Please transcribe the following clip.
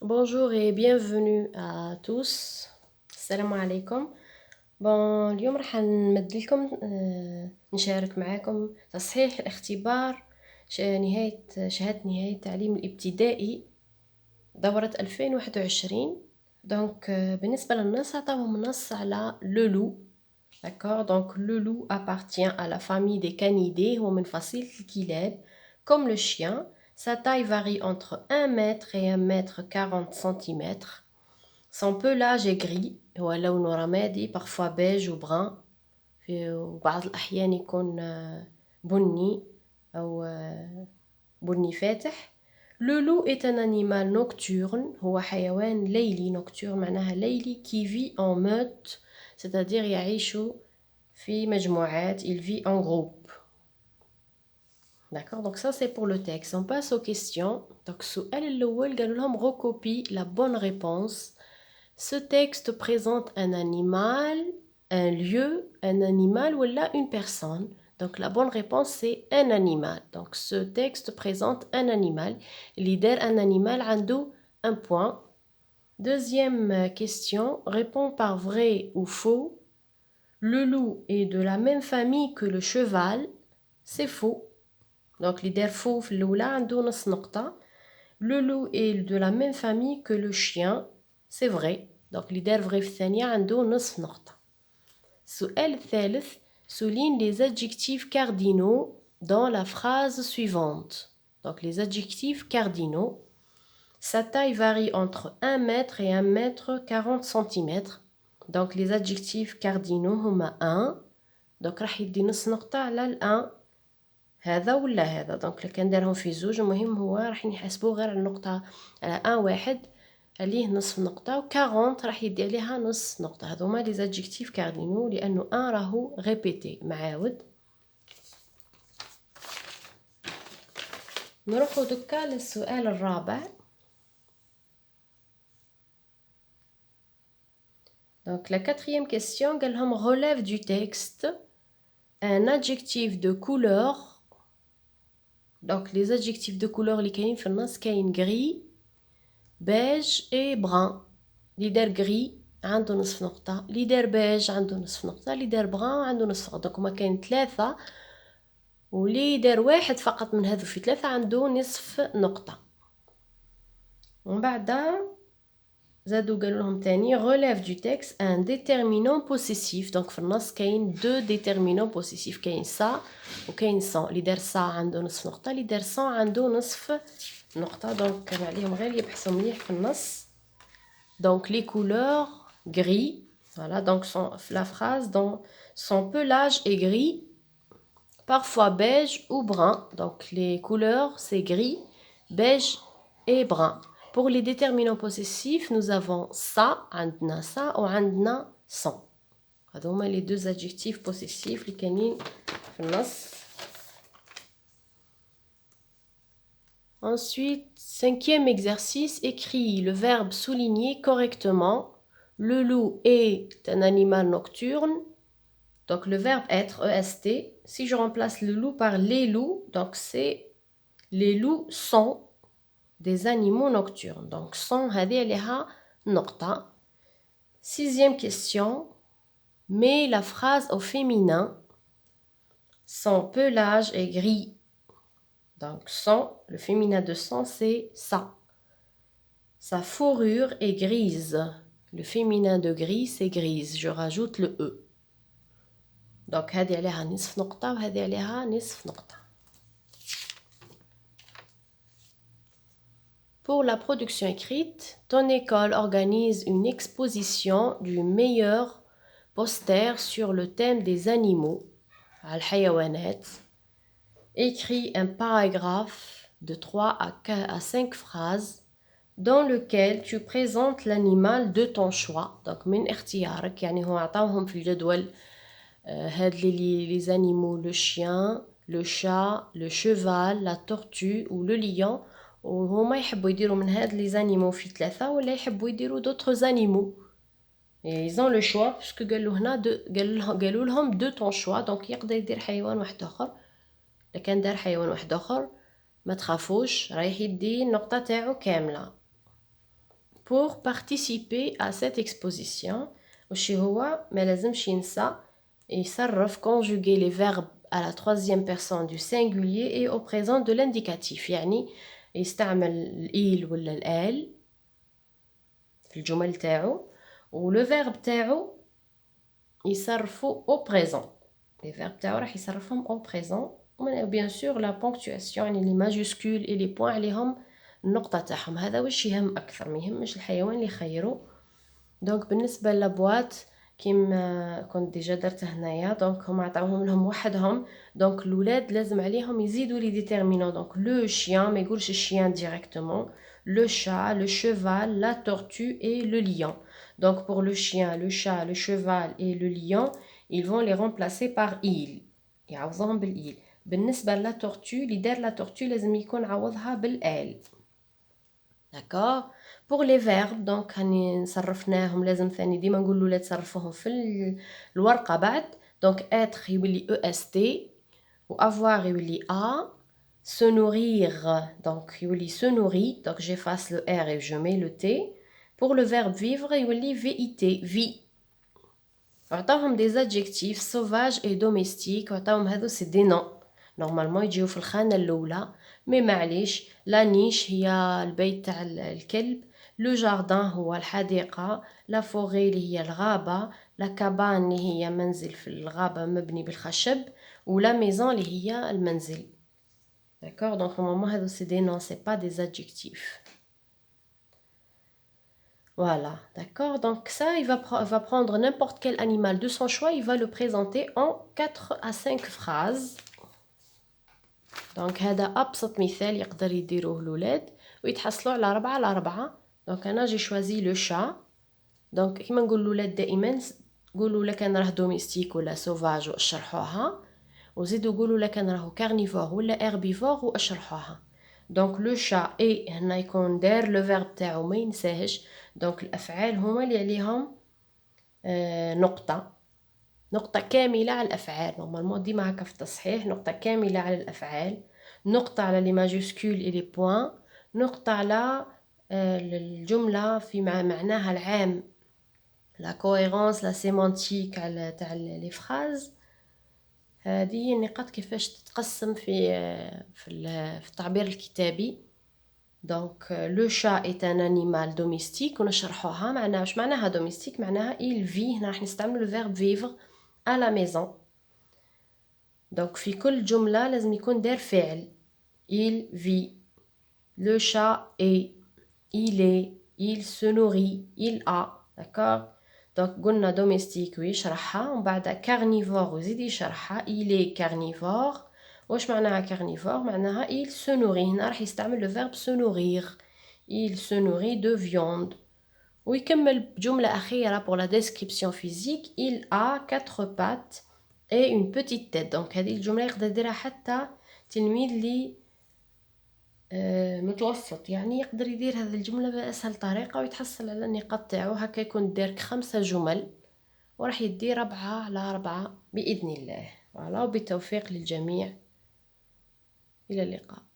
Bonjour et bienvenue à tous. السلام عليكم. اليوم راح نمد لكم نشارك معاكم تصحيح الاختبار شهادة نهاية التعليم الابتدائي دورة 2021. بالنسبة للنص عطاهم نص على le loup. D'accord, donc le loup appartient à la famille des canidés, هو من فصيلة الكلاب. Comme le chien, sa taille varie entre 1 mètre et 1 mètre 40 centimètres. Son pelage est gris, هو لونه رمادي, parfois beige ou brun. وبعض الأحيان يكون بني أو بني فاتح. Le loup est un animal nocturne, هو حيوان ليلي. nocturne معناها ليلي, qui vit en meute, c'est-à-dire يعيش في مجموعات, il vit en groupe. D'accord, donc ça c'est pour le texte. On passe aux questions. Donc السؤال الأول قالوا لهم recopie la bonne réponse. Ce texte présente un animal, un lieu, un animal ou là une personne. Donc la bonne réponse c'est un animal. Donc ce texte présente un animal. L'idée un animal عنده un point. Deuxième question, réponds par vrai ou faux. Le loup est de la même famille que le cheval. C'est faux. Donc l'idée faux في الأولى عنده نص نقطة. Le loup est de la même famille que le chien. C'est vrai. Donc l'idée vrai في الثانية عنده نصف نقطة. السؤال الثالث souligne les adjectifs cardinaux dans la phrase suivante. Donc les adjectifs cardinaux. Sa taille varie entre 1 mètre et 1 mètre 40 centimètres. Donc les adjectifs cardinaux هما 1. Donc راح يدي نص نقطة على ال 1 هذا ولا هذا. دونك كان دارهم في زوج المهم هو راح نحسبوه غير على النقطة على 1 واحد عليه نصف نقطة و 40 راح يدي عليها نص نقطة. هذوما لي زادجيكتيف كاردينو لأنه 1 راهو ريبيتي معاود. نروحو دكا للسؤال الرابع. Donc la quatrième question قال لهم relève du texte un adjectif de couleur. Donc les adjectifs de couleur اللي كاينين في النص كاين gris, beige et brun. اللي دار gris عنده نصف نقطة, اللي دار beige عنده نصف نقطة, اللي دار brun عنده نصف نقطة. دونك هما كاين 3 واللي دار واحد فقط من هذو في 3 عنده نصف نقطة. ومن بعد زادو قالوا لهم تاني relève du texte un déterminant possessif. دونك في النص كاين 2 déterminants possessifs, كاين ça وكاين sans. اللي دار ça عنده نصف نقطة, اللي دار sans عنده نصف نقطة. دونك كان عليهم غير يبحثوا مليح في النص. Donc les couleurs gris, voilà, donc la phrase dans son pelage est gris, parfois beige ou brun. Donc les couleurs c'est gris, beige et brun. Pour les déterminants possessifs, nous avons ça, عندنا ça ou عندنا sans. هذوما les deux adjectifs possessifs اللي كاينين في النص. Ensuite, 5e exercice, écris le verbe souligner correctement. Le loup est un animal nocturne. Donc le verbe être, est. Si je remplace le loup par les loups, donc c'est les loups sont des animaux nocturnes. Donc sont هذه عليها نقطة. 6e question, mets la phrase au féminin. Son pelage est gris. Donc son, le féminin de son c'est ça. Sa fourrure est grise. Le féminin de gris c'est grise. Je rajoute le e. Donc هذه عليها نصف نقطة وهذه عليها نصف نقطة. Pour la production écrite, ton école organise une exposition du meilleur poster sur le thème des animaux, الحيوانات. Écris un paragraphe de 3 à 5 phrases dans lequel tu présentes l'animal de ton choix. Donc من اختيارك, يعني هو عطاوهم في الجدول هاد les animaux, le chien, le chat, le cheval, la tortue ou le lion. وهما يحبوا يديروا من هاد les animaux في 3 ولا يحبوا يديروا d'autres animaux. Et ils ont le choix puisque قالوا هنا قالوا لهم de ton choix. donc يقدر يدير حيوان واحد اخر. إذا كان دار حيوان واحد اخر ما تخافوش رايح يدي النقطة تاعو كاملة. pour participer à cette exposition. وشي هو ما لازمش ينسى يصرف conjuguer les verbes à la troisième personne du singulier et au présent de l'indicatif. يعني يستعمل il ولا الآل في الجمل تاعو و le verbe تاعو يصرفو au présent. Les verbes تاعو راح يصرفهم au présent. bien sûr la ponctuation يعني les majuscules et les points عليهم النقطة تاعهم. هذا واش يهم أكثر، ما يهمش الحيوان اللي يخيروا. دونك بالنسبة للبواط كيما كنت ديجا درته هنايا، دونك هما عطاوهم لهم وحدهم. دونك الولاد لازم عليهم يزيدوا لي ديتيرمينون. دونك لو شيان ما يقولش الشيان ديريكتومون، le chat, le cheval, la tortue et le lion. Donc pour le chien, le chat, le cheval et le lion, ils vont les remplacer par il. يعوضهم بالإيل. بالنسبة لا tortue اللي دار لا tortue لازم يكون عوضها بالآل. D'accord. Pour les verbes donc هاني صرفناهم، لازم ثاني ديما نقول الولاد صرفوهم في الورقة بعد. donc être يولي est و avoir يولي a، se nourrir donc يولي se nourrit، donc j'efface le r et je mets le t. pour le verbe vivre يولي vit vie. عطاهم des adjectifs sauvages et domestiques، وعطاهم هذو c'est des noms نورمالمون يجيو في الخانة الأولى، مي معليش. لا نيش هي البيت تاع الكلب، لو جاردان هو الحديقة، لا فوغي اللي هي الغابة، لا كابان اللي هي منزل في الغابة مبني بالخشب، ولا ميزون اللي هي المنزل. D'accord, donc normalement هذو c'est des noms, c'est pas des adjectifs. Voilà, d'accord. Donc ça, il va prendre n'importe quel animal de son choix, il va le présenter en 4 à 5 phrases. دونك هذا أبسط مثال يقدر يديروه الولاد ويتحصلوا على 4 على 4. دونك أنا جي شوازي لو شا. دونك كيما نقول الولاد دائما قولوا لك أنا راه دوميستيك ولا سوفاج واشرحوها، وزيدوا قولوا لك أنا راهو كارنيفور ولا إربيفور واشرحوها. دونك لو شا اي هنا يكون دار لو فيرب تاعو ما ينساهش. دونك الأفعال هما اللي عليهم نقطة كاملة على الأفعال. نورمالمون ديما هكا في التصحيح، نقطة كاملة على الأفعال، نقطة على لي ماجوسكول إي لي بوان، نقطة على الجملة في معناها العام، لا كويرونس لا سيمانتيك على تاع لي فراز. هذه هي النقاط كيفاش تتقسم في التعبير الكتابي. دونك لو شا est un animal domestique ونشرحوها معناها واش معناها domestique، معناها il vit. هنا راح نستعمل le verbe vivre à la maison. donc في كل جملة لازم يكون دار فعل. il vit، le chat est، il est، il se nourrit، il a. d'accord. donc قلنا domestique ويشرحها، ومن بعد carnivore وزيد يشرحها. il est carnivore. واش معناها carnivore؟ معناها il se nourrit. هنا راح يستعمل le verbe se nourrir. il se nourrit de viande. ويكمل بجملة أخيرة pour la description physique. il a 4 pattes et une petite tête. donc هذه الجملة يقدر يديرها حتى تلميذ اللي متوسط، يعني يقدر يدير هذه الجملة بأسهل طريقة ويتحصل على النقاط تاعو. هكا يكون دارك 5 جمل وراح يدي 4 على 4 بإذن الله. وبالتوفيق للجميع، إلى اللقاء.